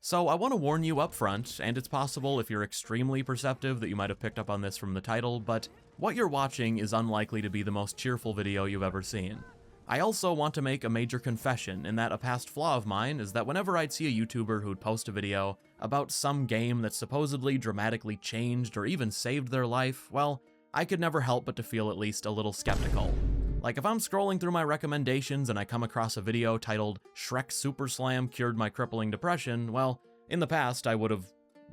So I want to warn you up front, and it's possible if you're extremely perceptive that you might have picked up on this from the title, but what you're watching is unlikely to be the most cheerful video you've ever seen. I also want to make a major confession in that a past flaw of mine is that whenever I'd see a YouTuber who'd post a video about some game that supposedly dramatically changed or even saved their life, well, I could never help but to feel at least a little skeptical. Like if I'm scrolling through my recommendations and I come across a video titled Shrek Super Slam Cured My Crippling Depression, well, in the past I would have...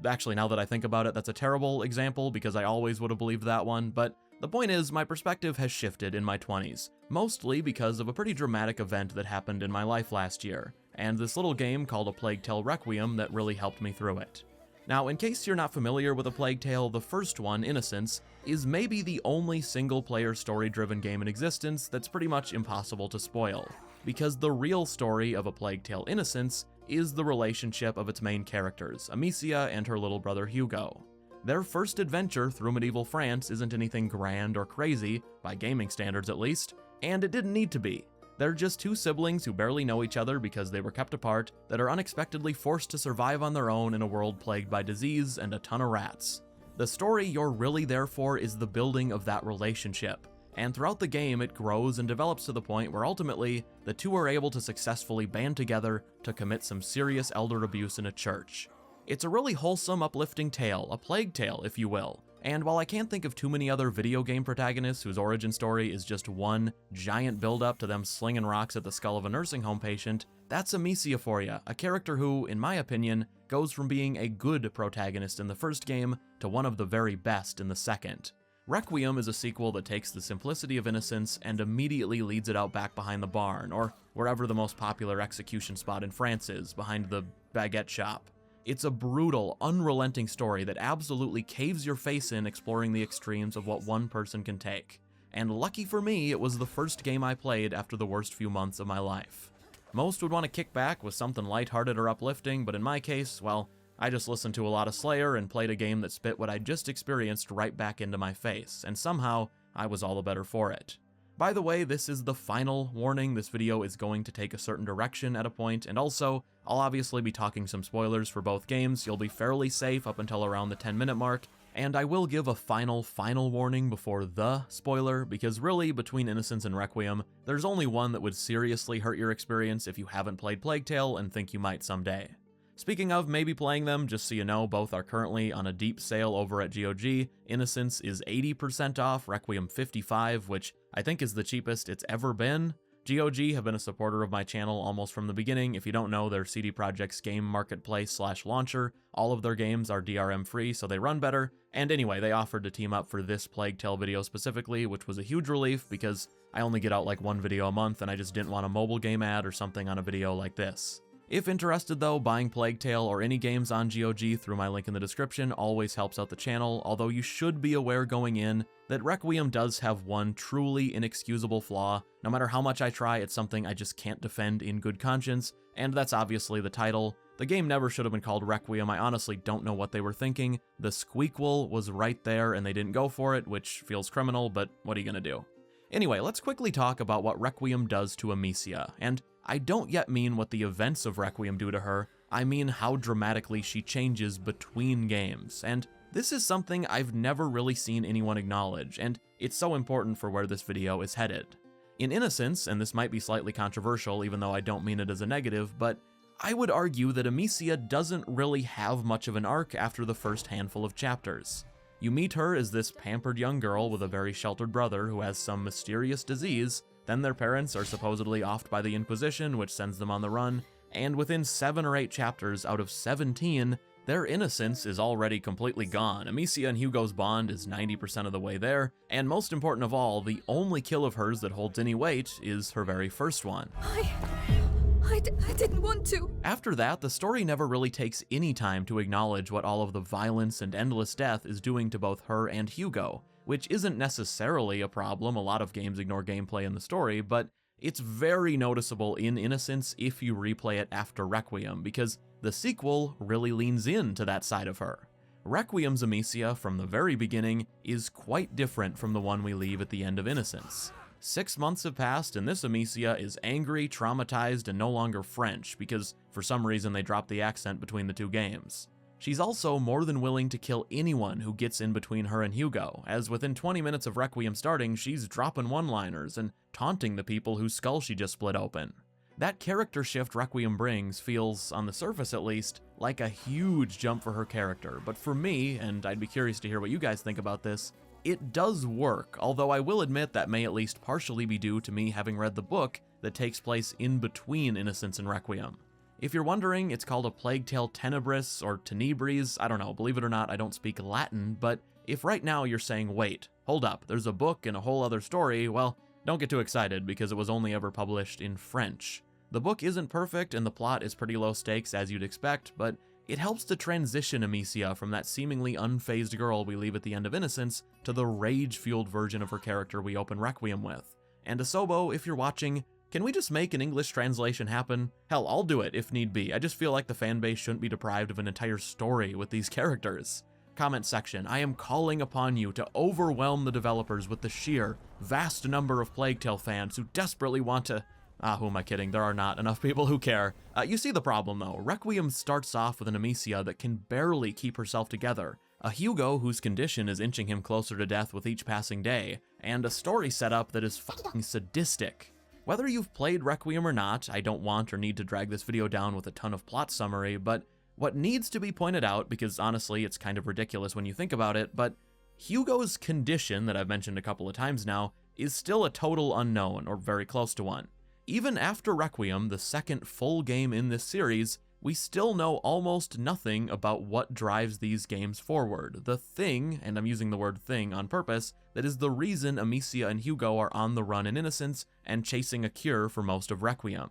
Actually, now that I think about it, that's a terrible example because I always would have believed that one, but the point is, my perspective has shifted in my 20s, mostly because of a pretty dramatic event that happened in my life last year, and this little game called A Plague Tale Requiem that really helped me through it. Now, in case you're not familiar with A Plague Tale, the first one, Innocence, is maybe the only single-player story-driven game in existence that's pretty much impossible to spoil, because the real story of A Plague Tale Innocence is the relationship of its main characters, Amicia and her little brother Hugo. Their first adventure through medieval France isn't anything grand or crazy, by gaming standards at least, and it didn't need to be. They're just two siblings who barely know each other because they were kept apart, that are unexpectedly forced to survive on their own in a world plagued by disease and a ton of rats. The story you're really there for is the building of that relationship, and throughout the game it grows and develops to the point where ultimately the two are able to successfully band together to commit some serious elder abuse in a church. It's a really wholesome, uplifting tale, a plague tale, if you will. And while I can't think of too many other video game protagonists whose origin story is just one giant build-up to them slinging rocks at the skull of a nursing home patient, that's Amicia for you, a character who, in my opinion, goes from being a good protagonist in the first game to one of the very best in the second. Requiem is a sequel that takes the simplicity of Innocence and immediately leads it out back behind the barn, or wherever the most popular execution spot in France is, behind the baguette shop. It's a brutal, unrelenting story that absolutely caves your face in exploring the extremes of what one person can take. And lucky for me, it was the first game I played after the worst few months of my life. Most would want to kick back with something lighthearted or uplifting, but in my case, well, I just listened to a lot of Slayer and played a game that spit what I'd just experienced right back into my face, and somehow, I was all the better for it. By the way, this is the final warning. This video is going to take a certain direction at a point, and also, I'll obviously be talking some spoilers for both games. You'll be fairly safe up until around the 10-minute mark, and I will give a final warning before the spoiler, because really, between Innocence and Requiem, there's only one that would seriously hurt your experience if you haven't played Plague Tale and think you might someday. Speaking of maybe playing them, just so you know, both are currently on a deep sale over at GOG. Innocence is 80% off, Requiem 55%, which I think is the cheapest it's ever been. GOG have been a supporter of my channel almost from the beginning. If you don't know, they're CD Projekt's game marketplace/launcher. All of their games are DRM free, so they run better. And anyway, they offered to team up for this Plague Tale video specifically, which was a huge relief because I only get out like one video a month and I just didn't want a mobile game ad or something on a video like this. If interested though, buying Plague Tale or any games on GOG through my link in the description always helps out the channel, although you should be aware going in that Requiem does have one truly inexcusable flaw. No matter how much I try, it's something I just can't defend in good conscience, and that's obviously the title. The game never should have been called Requiem. I honestly don't know what they were thinking. The squeakquel was right there and they didn't go for it, which feels criminal, but what are you gonna do? Anyway, let's quickly talk about what Requiem does to Amicia, and I don't yet mean what the events of Requiem do to her, I mean how dramatically she changes between games, and this is something I've never really seen anyone acknowledge, and it's so important for where this video is headed. In Innocence, and this might be slightly controversial even though I don't mean it as a negative, but I would argue that Amicia doesn't really have much of an arc after the first handful of chapters. You meet her as this pampered young girl with a very sheltered brother who has some mysterious disease, then their parents are supposedly offed by the Inquisition, which sends them on the run, and within 7 or 8 chapters out of 17, their innocence is already completely gone. Amicia and Hugo's bond is 90% of the way there, and most important of all, the only kill of hers that holds any weight is her very first one. I didn't want to. After that, the story never really takes any time to acknowledge what all of the violence and endless death is doing to both her and Hugo, which isn't necessarily a problem. A lot of games ignore gameplay in the story, but it's very noticeable in Innocence if you replay it after Requiem, because the sequel really leans into that side of her. Requiem's Amicia from the very beginning is quite different from the one we leave at the end of Innocence. 6 months have passed, and this Amicia is angry, traumatized, and no longer French, because for some reason they dropped the accent between the two games. She's also more than willing to kill anyone who gets in between her and Hugo, as within 20 minutes of Requiem starting, she's dropping one-liners and taunting the people whose skull she just split open. That character shift Requiem brings feels, on the surface at least, like a huge jump for her character, but for me, and I'd be curious to hear what you guys think about this, it does work, although I will admit that may at least partially be due to me having read the book that takes place in between Innocence and Requiem. If you're wondering, it's called a Plague Tale Tenebris or Tenebris, I don't know, believe it or not, I don't speak Latin, but if right now you're saying, wait, hold up, there's a book and a whole other story, well, don't get too excited because it was only ever published in French. The book isn't perfect and the plot is pretty low stakes as you'd expect, but it helps to transition Amicia from that seemingly unfazed girl we leave at the end of Innocence to the rage-fueled version of her character we open Requiem with. And Asobo, if you're watching, can we just make an English translation happen? Hell, I'll do it if need be. I just feel like the fanbase shouldn't be deprived of an entire story with these characters. Comment section, I am calling upon you to overwhelm the developers with the sheer, vast number of Plague Tale fans who desperately want to... who am I kidding? There are not enough people who care. You see the problem though. Requiem starts off with an Amicia that can barely keep herself together, a Hugo whose condition is inching him closer to death with each passing day, and a story setup that is fucking sadistic. Whether you've played Requiem or not, I don't want or need to drag this video down with a ton of plot summary, but what needs to be pointed out, because honestly it's kind of ridiculous when you think about it, but Hugo's condition, that I've mentioned a couple of times now, is still a total unknown, or very close to one. Even after Requiem, the second full game in this series, we still know almost nothing about what drives these games forward. The thing, and I'm using the word thing on purpose, that is the reason Amicia and Hugo are on the run in Innocence and chasing a cure for most of Requiem.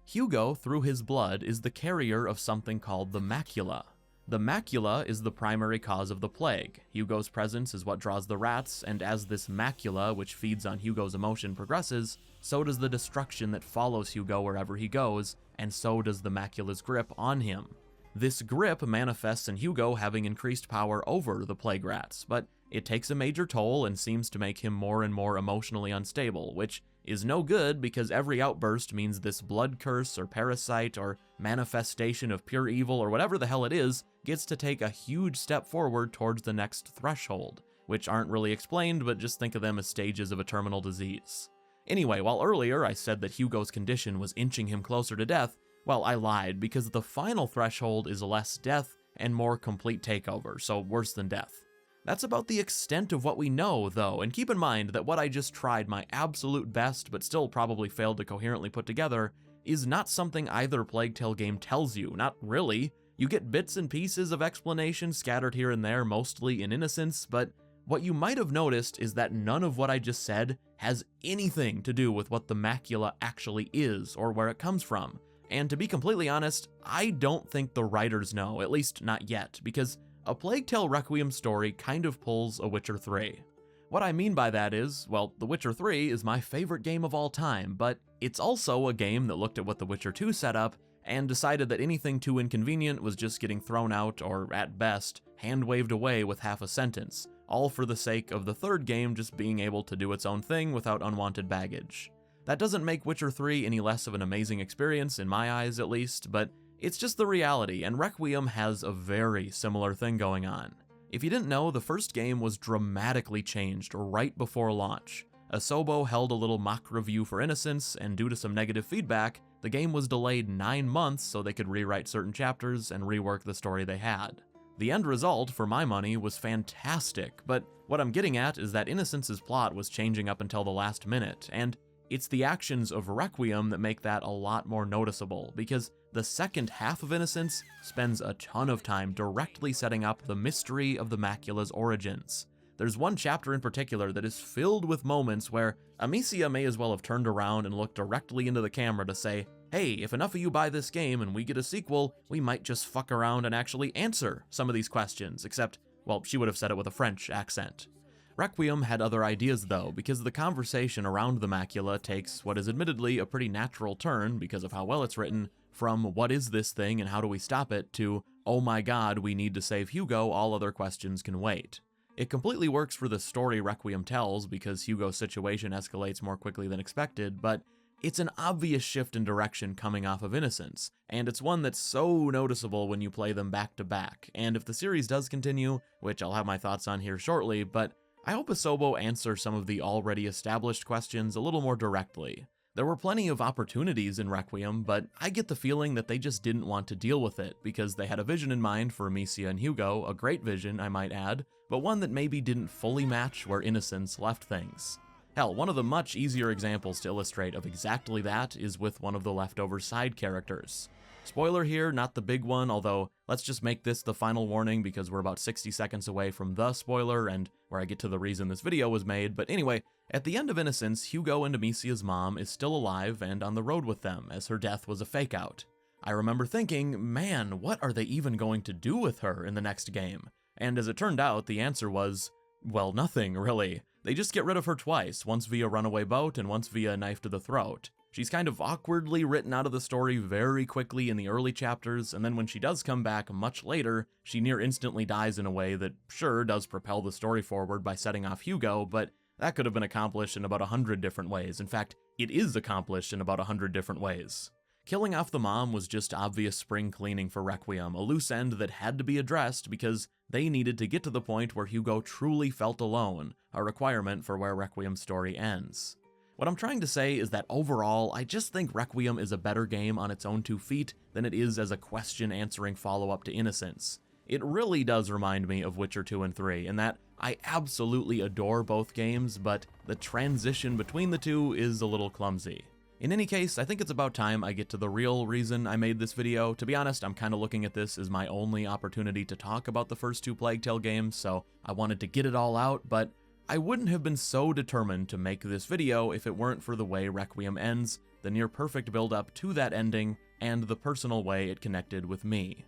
Hugo, through his blood, is the carrier of something called the macula. The macula is the primary cause of the plague. Hugo's presence is what draws the rats, and as this macula, which feeds on Hugo's emotion, progresses, so does the destruction that follows Hugo wherever he goes, and so does the macula's grip on him. This grip manifests in Hugo having increased power over the plague rats, but it takes a major toll and seems to make him more and more emotionally unstable, which is no good because every outburst means this blood curse or parasite or manifestation of pure evil or whatever the hell it is gets to take a huge step forward towards the next threshold, which aren't really explained, but just think of them as stages of a terminal disease. Anyway, while earlier I said that Hugo's condition was inching him closer to death, well, I lied, because the final threshold is less death and more complete takeover, so worse than death. That's about the extent of what we know, though, and keep in mind that what I just tried my absolute best but still probably failed to coherently put together is not something either Plague Tale game tells you, not really. You get bits and pieces of explanation scattered here and there, mostly in Innocence, but what you might have noticed is that none of what I just said has anything to do with what the macula actually is or where it comes from. And to be completely honest, I don't think the writers know, at least not yet, because a Plague Tale Requiem story kind of pulls a Witcher 3. What I mean by that is, well, The Witcher 3 is my favorite game of all time, but it's also a game that looked at what The Witcher 2 set up and decided that anything too inconvenient was just getting thrown out or, at best, hand-waved away with half a sentence, all for the sake of the third game just being able to do its own thing without unwanted baggage. That doesn't make Witcher 3 any less of an amazing experience, in my eyes at least, but it's just the reality, and Requiem has a very similar thing going on. If you didn't know, the first game was dramatically changed right before launch. Asobo held a little mock review for Innocence, and due to some negative feedback, the game was delayed 9 months so they could rewrite certain chapters and rework the story they had. The end result, for my money, was fantastic, but what I'm getting at is that Innocence's plot was changing up until the last minute, and it's the actions of Requiem that make that a lot more noticeable, because the second half of Innocence spends a ton of time directly setting up the mystery of the macula's origins. There's one chapter in particular that is filled with moments where Amicia may as well have turned around and looked directly into the camera to say, hey, if enough of you buy this game and we get a sequel, we might just fuck around and actually answer some of these questions, except, well, she would have said it with a French accent. Requiem had other ideas though, because the conversation around the macula takes what is admittedly a pretty natural turn because of how well it's written, from what is this thing and how do we stop it to, oh my god, we need to save Hugo, all other questions can wait. It completely works for the story Requiem tells because Hugo's situation escalates more quickly than expected, but it's an obvious shift in direction coming off of Innocence, and it's one that's so noticeable when you play them back to back. And if the series does continue, which I'll have my thoughts on here shortly, but I hope Asobo answers some of the already established questions a little more directly. There were plenty of opportunities in Requiem, but I get the feeling that they just didn't want to deal with it because they had a vision in mind for Amicia and Hugo, a great vision, I might add, but one that maybe didn't fully match where Innocence left things. Hell, one of the much easier examples to illustrate of exactly that is with one of the leftover side characters. Spoiler here, not the big one, although let's just make this the final warning because we're about 60 seconds away from the spoiler and where I get to the reason this video was made, but anyway, at the end of Innocence, Hugo and Amicia's mom is still alive and on the road with them, as her death was a fake-out. I remember thinking, man, what are they even going to do with her in the next game? And as it turned out, the answer was, well, nothing, really. They just get rid of her twice, once via runaway boat and once via knife to the throat. She's kind of awkwardly written out of the story very quickly in the early chapters, and then when she does come back much later, she near instantly dies in a way that sure does propel the story forward by setting off Hugo, but that could have been accomplished in about 100 different ways. In fact, it is accomplished in about 100 different ways. Killing off the mom was just obvious spring cleaning for Requiem, a loose end that had to be addressed because they needed to get to the point where Hugo truly felt alone, a requirement for where Requiem's story ends. What I'm trying to say is that overall, I just think Requiem is a better game on its own 2 feet than it is as a question-answering follow-up to Innocence. It really does remind me of Witcher 2 and 3, in that I absolutely adore both games, but the transition between the two is a little clumsy. In any case, I think it's about time I get to the real reason I made this video. To be honest, I'm kind of looking at this as my only opportunity to talk about the first 2 Plague Tale games, so I wanted to get it all out, but I wouldn't have been so determined to make this video if it weren't for the way Requiem ends, the near-perfect build-up to that ending, and the personal way it connected with me.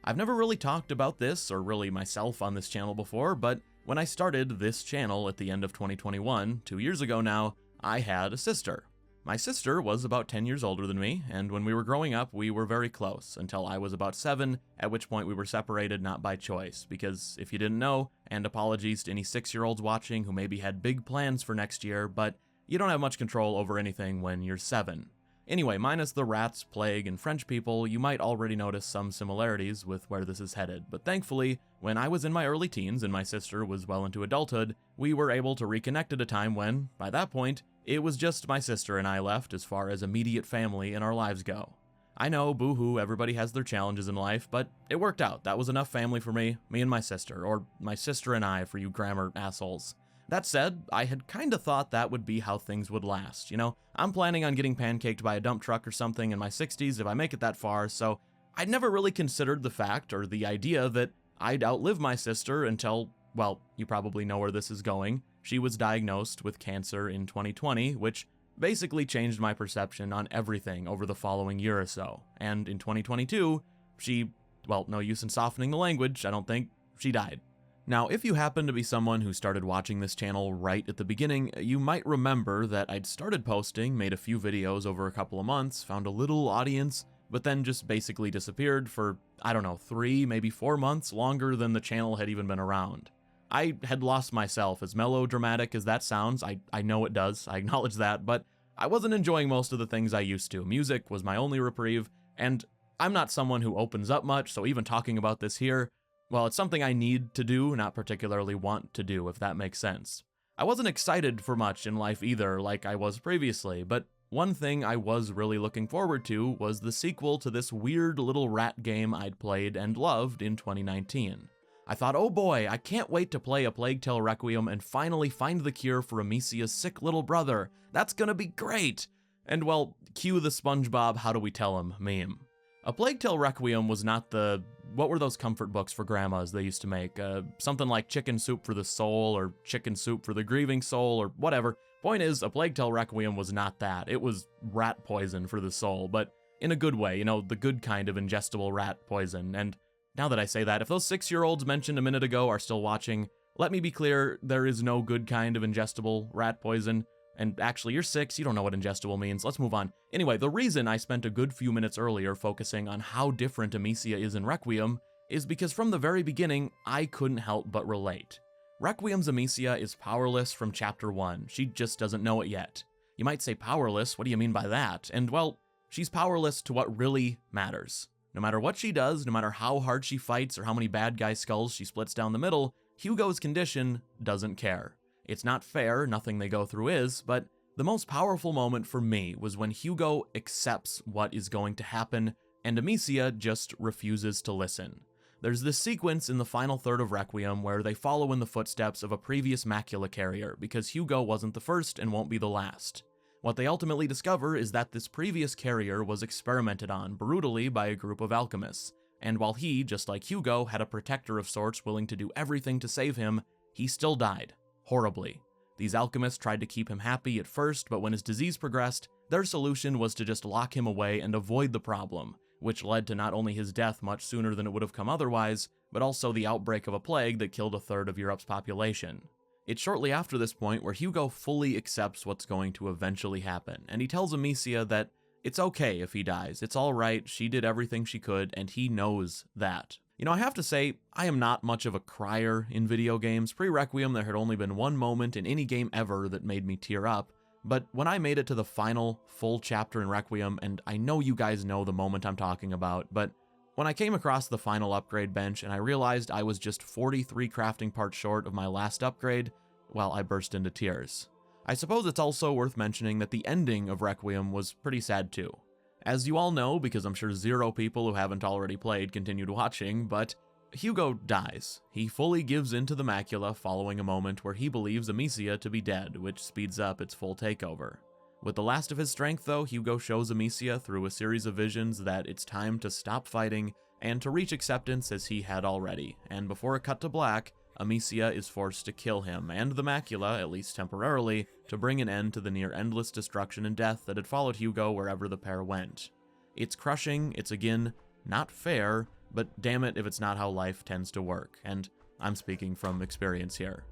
I've never really talked about this, or really myself on this channel before, but when I started this channel at the end of 2021, 2 years ago now, I had a sister. My sister was about 10 years older than me, and when we were growing up, we were very close, until I was about 7, at which point we were separated not by choice, because if you didn't know, and apologies to any 6-year-olds watching who maybe had big plans for next year, but you don't have much control over anything when you're 7. Anyway, minus the rats, plague, and French people, you might already notice some similarities with where this is headed, but thankfully, when I was in my early teens and my sister was well into adulthood, we were able to reconnect at a time when, by that point, it was just my sister and I left as far as immediate family in our lives go. I know, boo-hoo, everybody has their challenges in life, but it worked out. That was enough family for me and my sister, or my sister and I for you grammar assholes. That said, I had kinda thought that would be how things would last, you know? I'm planning on getting pancaked by a dump truck or something in my 60s if I make it that far, so I'd never really considered the fact or the idea that I'd outlive my sister until, well, you probably know where this is going. She was diagnosed with cancer in 2020, which basically changed my perception on everything over the following year or so. And in 2022, she, well, no use in softening the language, I don't think, she died. Now, if you happen to be someone who started watching this channel right at the beginning, you might remember that I'd started posting, made a few videos over a couple of months, found a little audience, but then just basically disappeared for, I don't know, 3, maybe 4 months, longer than the channel had even been around. I had lost myself, as melodramatic as that sounds. I know it does, I acknowledge that, but I wasn't enjoying most of the things I used to. Music was my only reprieve, and I'm not someone who opens up much, so even talking about this here, well, it's something I need to do, not particularly want to do, if that makes sense. I wasn't excited for much in life either, like I was previously, but one thing I was really looking forward to was the sequel to this weird little rat game I'd played and loved in 2019. I thought, oh boy, I can't wait to play a Plague Tale Requiem and finally find the cure for Amicia's sick little brother. That's gonna be great! And well, cue the SpongeBob how do we tell him meme. A Plague Tale Requiem was not the, what were those comfort books for grandmas they used to make? Something like Chicken Soup for the Soul, or Chicken Soup for the Grieving Soul, or whatever. Point is, a Plague Tale Requiem was not that. It was rat poison for the soul, but in a good way, you know, the good kind of ingestible rat poison. And now that I say that, if those 6-year-olds mentioned a minute ago are still watching, let me be clear, there is no good kind of ingestible rat poison. And actually, you're 6, you don't know what ingestible means. Let's move on. Anyway, the reason I spent a good few minutes earlier focusing on how different Amicia is in Requiem is because from the very beginning, I couldn't help but relate. Requiem's Amicia is powerless from chapter 1, she just doesn't know it yet. You might say powerless, what do you mean by that? And well, she's powerless to what really matters. No matter what she does, no matter how hard she fights or how many bad guy skulls she splits down the middle, Hugo's condition doesn't care. It's not fair, nothing they go through is, but the most powerful moment for me was when Hugo accepts what is going to happen, and Amicia just refuses to listen. There's this sequence in the final third of Requiem where they follow in the footsteps of a previous macula carrier, because Hugo wasn't the first and won't be the last. What they ultimately discover is that this previous carrier was experimented on brutally by a group of alchemists, and while he, just like Hugo, had a protector of sorts willing to do everything to save him, he still died. Horribly. These alchemists tried to keep him happy at first, but when his disease progressed, their solution was to just lock him away and avoid the problem, which led to not only his death much sooner than it would have come otherwise, but also the outbreak of a plague that killed a third of Europe's population. It's shortly after this point where Hugo fully accepts what's going to eventually happen, and he tells Amicia that it's okay if he dies, it's alright, she did everything she could, and he knows that. You know, I have to say, I am not much of a crier in video games. Pre-Requiem, there had only been one moment in any game ever that made me tear up, but when I made it to the final, full chapter in Requiem, and I know you guys know the moment I'm talking about, but when I came across the final upgrade bench and I realized I was just 43 crafting parts short of my last upgrade, well, I burst into tears. I suppose it's also worth mentioning that the ending of Requiem was pretty sad too. As you all know, because I'm sure 0 people who haven't already played continued watching, but Hugo dies. He fully gives in to the macula following a moment where he believes Amicia to be dead, which speeds up its full takeover. With the last of his strength though, Hugo shows Amicia through a series of visions that it's time to stop fighting and to reach acceptance as he had already, and before a cut to black, Amicia is forced to kill him and the macula, at least temporarily, to bring an end to the near-endless destruction and death that had followed Hugo wherever the pair went. It's crushing, it's again, not fair, but damn it if it's not how life tends to work, and I'm speaking from experience here.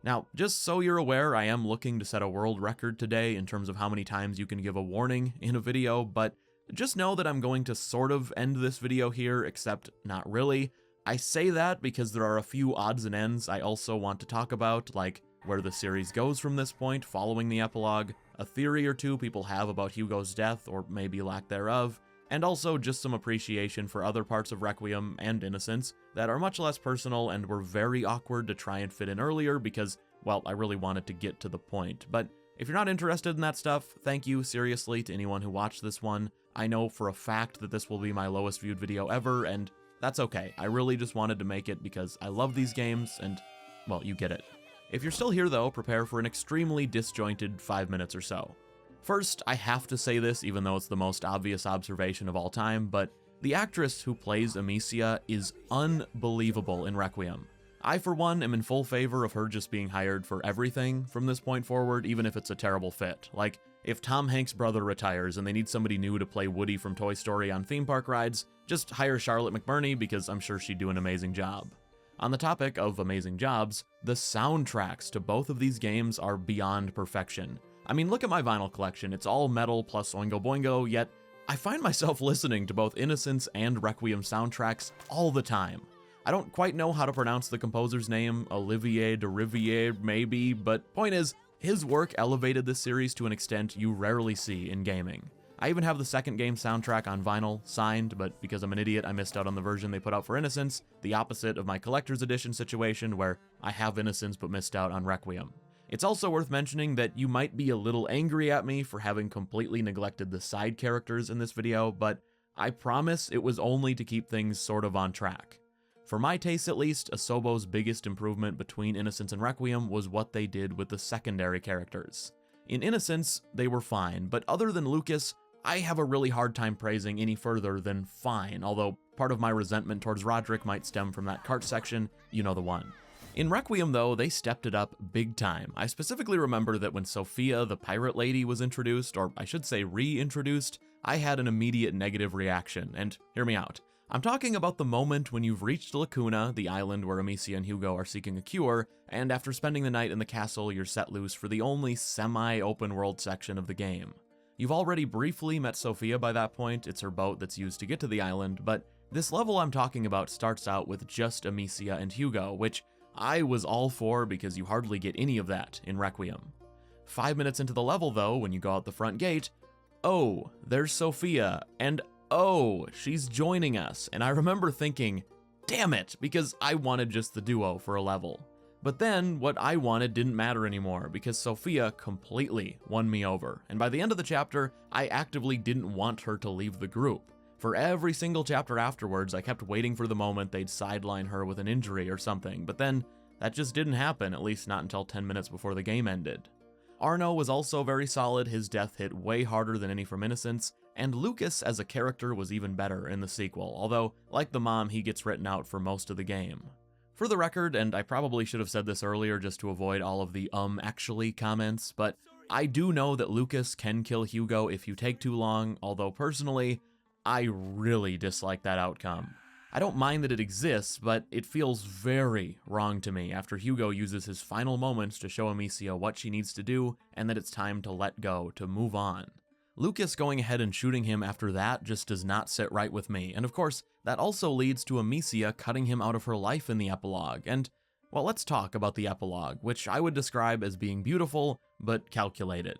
Now, just so you're aware, I am looking to set a world record today in terms of how many times you can give a warning in a video, but just know that I'm going to sort of end this video here, except not really. I say that because there are a few odds and ends I also want to talk about, like where the series goes from this point following the epilogue, a theory or two people have about Hugo's death, or maybe lack thereof, and also just some appreciation for other parts of Requiem and Innocence that are much less personal and were very awkward to try and fit in earlier because, well, I really wanted to get to the point. But if you're not interested in that stuff, thank you seriously to anyone who watched this one. I know for a fact that this will be my lowest viewed video ever, and that's okay. I really just wanted to make it because I love these games, and, well, you get it. If you're still here though, prepare for an extremely disjointed 5 minutes or so. First, I have to say this, even though it's the most obvious observation of all time, but the actress who plays Amicia is unbelievable in Requiem. I, for one, am in full favor of her just being hired for everything from this point forward, even if it's a terrible fit. Like, if Tom Hanks' brother retires and they need somebody new to play Woody from Toy Story on theme park rides, just hire Charlotte McBurney because I'm sure she'd do an amazing job. On the topic of amazing jobs, the soundtracks to both of these games are beyond perfection. I mean, look at my vinyl collection, it's all metal plus Oingo Boingo, yet I find myself listening to both Innocence and Requiem soundtracks all the time. I don't quite know how to pronounce the composer's name, Olivier de Riviere maybe, but point is, his work elevated this series to an extent you rarely see in gaming. I even have the second game soundtrack on vinyl, signed, but because I'm an idiot, I missed out on the version they put out for Innocence, the opposite of my collector's edition situation where I have Innocence but missed out on Requiem. It's also worth mentioning that you might be a little angry at me for having completely neglected the side characters in this video, but I promise it was only to keep things sort of on track. For my taste at least, Asobo's biggest improvement between Innocence and Requiem was what they did with the secondary characters. In Innocence, they were fine, but other than Lucas, I have a really hard time praising any further than fine, although part of my resentment towards Roderick might stem from that cart section, you know the one. In Requiem though, they stepped it up big time. I specifically remember that when Sophia the pirate lady was introduced, or I should say reintroduced, I had an immediate negative reaction, and hear me out. I'm talking about the moment when you've reached Lacuna, the island where Amicia and Hugo are seeking a cure, and after spending the night in the castle, you're set loose for the only semi-open world section of the game. You've already briefly met Sophia by that point, it's her boat that's used to get to the island, but this level I'm talking about starts out with just Amicia and Hugo, which, I was all for because you hardly get any of that in Requiem. 5 minutes into the level though, when you go out the front gate, oh, there's Sophia, and oh, she's joining us, and I remember thinking, damn it, because I wanted just the duo for a level. But then, what I wanted didn't matter anymore, because Sophia completely won me over, and by the end of the chapter, I actively didn't want her to leave the group. For every single chapter afterwards, I kept waiting for the moment they'd sideline her with an injury or something, but then that just didn't happen, at least not until 10 minutes before the game ended. Arno was also very solid, his death hit way harder than any from Innocence, and Lucas as a character was even better in the sequel, although, like the mom, he gets written out for most of the game. For the record, and I probably should have said this earlier just to avoid all of the actually comments, but I do know that Lucas can kill Hugo if you take too long, although personally, I really dislike that outcome. I don't mind that it exists, but it feels very wrong to me after Hugo uses his final moments to show Amicia what she needs to do and that it's time to let go, to move on. Lucas going ahead and shooting him after that just does not sit right with me, and of course, that also leads to Amicia cutting him out of her life in the epilogue, and, well, let's talk about the epilogue, which I would describe as being beautiful, but calculated.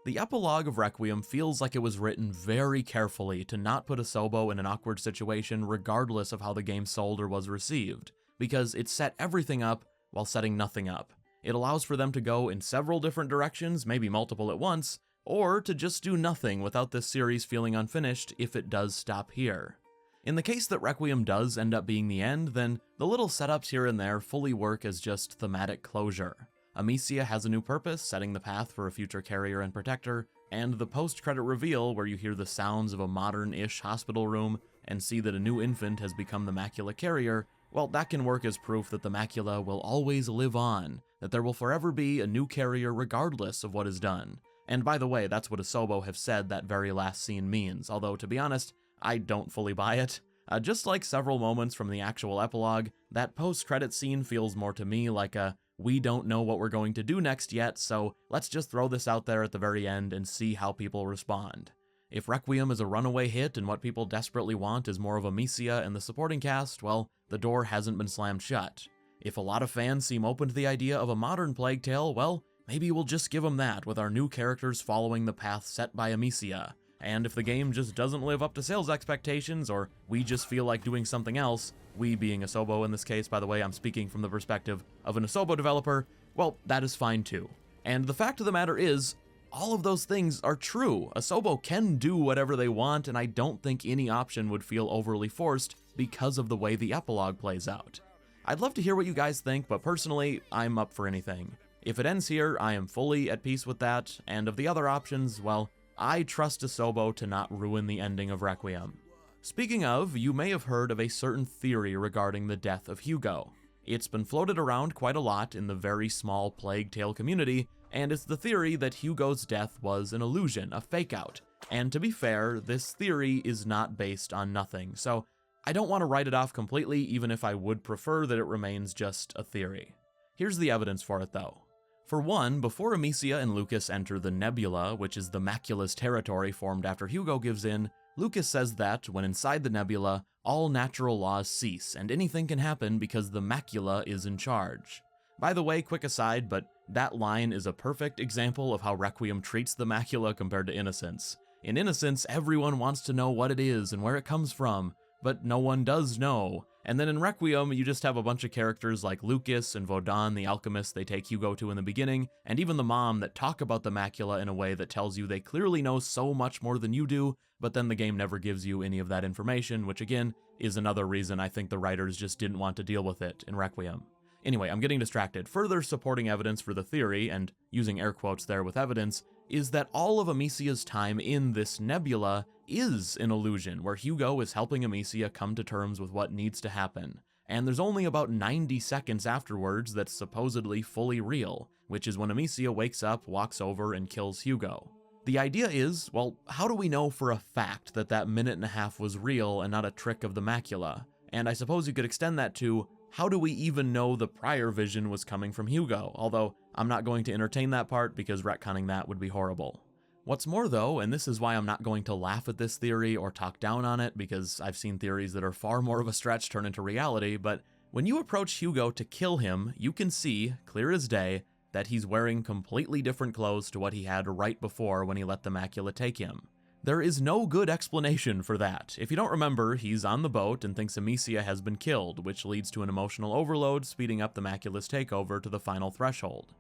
The epilogue of Requiem feels like it was written very carefully to not put Asobo in an awkward situation regardless of how the game sold or was received, because it set everything up while setting nothing up. It allows for them to go in several different directions, maybe multiple at once, or to just do nothing without this series feeling unfinished if it does stop here. In the case that Requiem does end up being the end, then the little setups here and there fully work as just thematic closure. Amicia has a new purpose, setting the path for a future carrier and protector, and the post-credit reveal where you hear the sounds of a modern-ish hospital room and see that a new infant has become the macula carrier, well, that can work as proof that the macula will always live on, that there will forever be a new carrier regardless of what is done. And by the way, that's what Asobo have said that very last scene means, although to be honest, I don't fully buy it. Just like several moments from the actual epilogue, that post-credit scene feels more to me like a we don't know what we're going to do next yet, so let's just throw this out there at the very end and see how people respond. If Requiem is a runaway hit and what people desperately want is more of Amicia and the supporting cast, well, the door hasn't been slammed shut. If a lot of fans seem open to the idea of a modern Plague Tale, well, maybe we'll just give them that with our new characters following the path set by Amicia. And if the game just doesn't live up to sales expectations, or we just feel like doing something else, we being Asobo in this case, by the way, I'm speaking from the perspective of an Asobo developer, well, that is fine too. And the fact of the matter is, all of those things are true. Asobo can do whatever they want, and I don't think any option would feel overly forced because of the way the epilogue plays out. I'd love to hear what you guys think, but personally, I'm up for anything. If it ends here, I am fully at peace with that, and of the other options, well, I trust Asobo to not ruin the ending of Requiem. Speaking of, you may have heard of a certain theory regarding the death of Hugo. It's been floated around quite a lot in the very small Plague Tale community, and it's the theory that Hugo's death was an illusion, a fake-out. And to be fair, this theory is not based on nothing, so I don't want to write it off completely, even if I would prefer that it remains just a theory. Here's the evidence for it though. For one, before Amicia and Lucas enter the Nebula, which is the Macula's territory formed after Hugo gives in, Lucas says that, when inside the Nebula, all natural laws cease, and anything can happen because the Macula is in charge. By the way, quick aside, but that line is a perfect example of how Requiem treats the Macula compared to Innocence. In Innocence, everyone wants to know what it is and where it comes from, but no one does know. And then in Requiem, you just have a bunch of characters like Lucas and Vaudin, the alchemist they take Hugo to in the beginning, and even the mom that talk about the macula in a way that tells you they clearly know so much more than you do, but then the game never gives you any of that information, which again, is another reason I think the writers just didn't want to deal with it in Requiem. Anyway, I'm getting distracted. Further supporting evidence for the theory, and using air quotes there with evidence, is that all of Amicia's time in this nebula is an illusion, where Hugo is helping Amicia come to terms with what needs to happen. And there's only about 90 seconds afterwards that's supposedly fully real, which is when Amicia wakes up, walks over, and kills Hugo. The idea is, well, how do we know for a fact that that minute and a half was real and not a trick of the macula? And I suppose you could extend that to, how do we even know the prior vision was coming from Hugo? Although, I'm not going to entertain that part because retconning that would be horrible. What's more though, and this is why I'm not going to laugh at this theory or talk down on it, because I've seen theories that are far more of a stretch turn into reality, but When you approach Hugo to kill him, you can see, clear as day, that he's wearing completely different clothes to what he had right before when he let the macula take him. There is no good explanation for that. If you don't remember, he's on the boat and thinks Amicia has been killed, which leads to an emotional overload, speeding up the macula's takeover to the final threshold.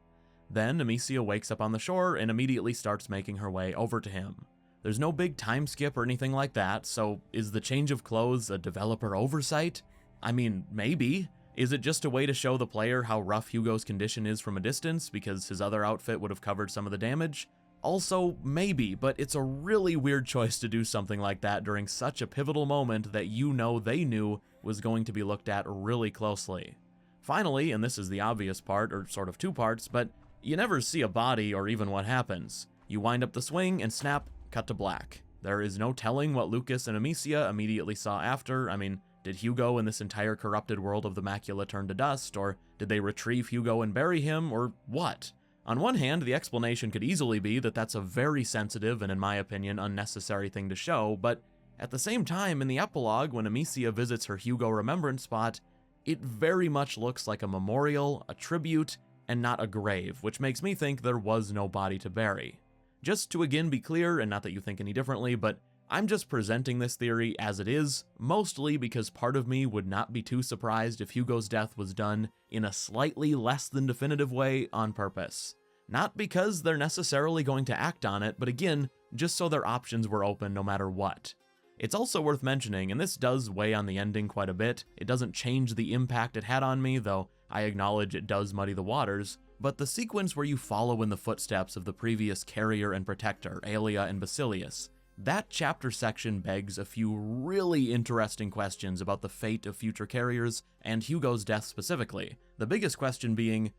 Then Amicia wakes up on the shore and immediately starts making her way over to him. There's no big time skip or anything like that, so is the change of clothes a developer oversight? I mean, maybe. Is it just a way to show the player how rough Hugo's condition is from a distance because his other outfit would have covered some of the damage? Also, maybe, but it's a really weird choice to do something like that during such a pivotal moment that you know they knew was going to be looked at really closely. Finally, and this is the obvious part, or sort of two parts, but you never see a body or even what happens. You wind up the swing and snap, cut to black. There is no telling what Lucas and Amicia immediately saw after. I mean, did Hugo and this entire corrupted world of the macula turn to dust, or did they retrieve Hugo and bury him, or what? On one hand, the explanation could easily be that that's a very sensitive and, in my opinion, unnecessary thing to show, but at the same time, in the epilogue, when Amicia visits her Hugo remembrance spot, it very much looks like a memorial, a tribute, and not a grave, which makes me think there was no body to bury. Just to again be clear, and not that you think any differently, but I'm just presenting this theory as it is, mostly because part of me would not be too surprised if Hugo's death was done in a slightly less than definitive way on purpose. Not because they're necessarily going to act on it, but again, just so their options were open no matter what. It's also worth mentioning, and this does weigh on the ending quite a bit, it doesn't change the impact it had on me, though I acknowledge it does muddy the waters, but the sequence where you follow in the footsteps of the previous Carrier and Protector, Aelia and Basilius, that chapter section begs a few really interesting questions about the fate of future Carriers and Hugo's death specifically. The biggest question being,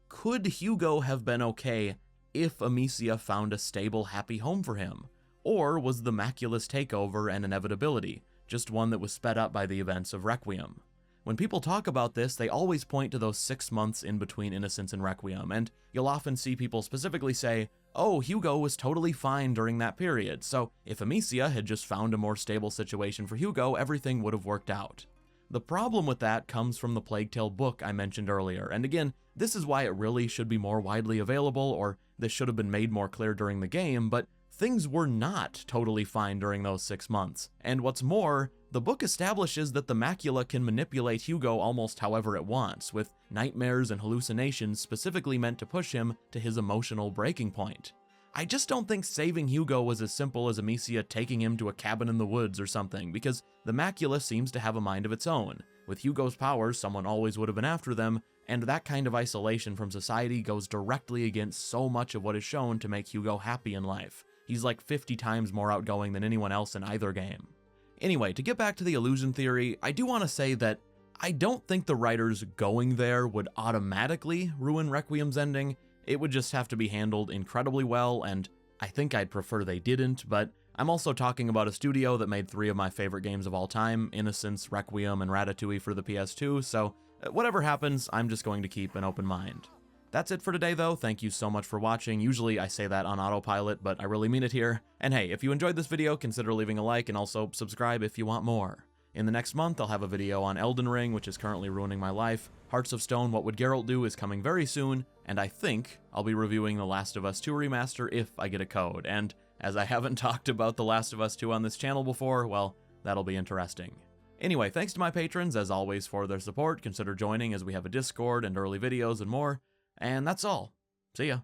could Hugo have been okay if Amicia found a stable, happy home for him? Or was the macula's takeover an inevitability, just one that was sped up by the events of Requiem? When people talk about this, they always point to those 6 months in between Innocence and Requiem, and you'll often see people specifically say, oh, Hugo was totally fine during that period, so if Amicia had just found a more stable situation for Hugo, everything would have worked out. The problem with that comes from the Plague Tale book I mentioned earlier, and again, this is why it really should be more widely available, or this should have been made more clear during the game, but things were not totally fine during those 6 months. And what's more, the book establishes that the macula can manipulate Hugo almost however it wants, with nightmares and hallucinations specifically meant to push him to his emotional breaking point. I just don't think saving Hugo was as simple as Amicia taking him to a cabin in the woods or something, because the macula seems to have a mind of its own. With Hugo's powers, someone always would have been after them, and that kind of isolation from society goes directly against so much of what is shown to make Hugo happy in life. He's like 50 times more outgoing than anyone else in either game. Anyway, to get back to the illusion theory, I do want to say that I don't think the writers going there would automatically ruin Requiem's ending. It would just have to be handled incredibly well, and I think I'd prefer they didn't, but I'm also talking about a studio that made 3 of my favorite games of all time, Innocence, Requiem, and Ratatouille for the PS2, so whatever happens, I'm just going to keep an open mind. That's it for today though, thank you so much for watching. Usually I say that on autopilot, but I really mean it here. And hey, if you enjoyed this video, consider leaving a like and also subscribe if you want more. In the next month, I'll have a video on Elden Ring, which is currently ruining my life. Hearts of Stone, What Would Geralt Do is coming very soon, and I think I'll be reviewing The Last of Us 2 Remaster if I get a code. And as I haven't talked about The Last of Us 2 on this channel before, well, that'll be interesting. Anyway, thanks to my patrons, as always, for their support. Consider joining as we have a Discord and early videos and more. And that's all. See ya.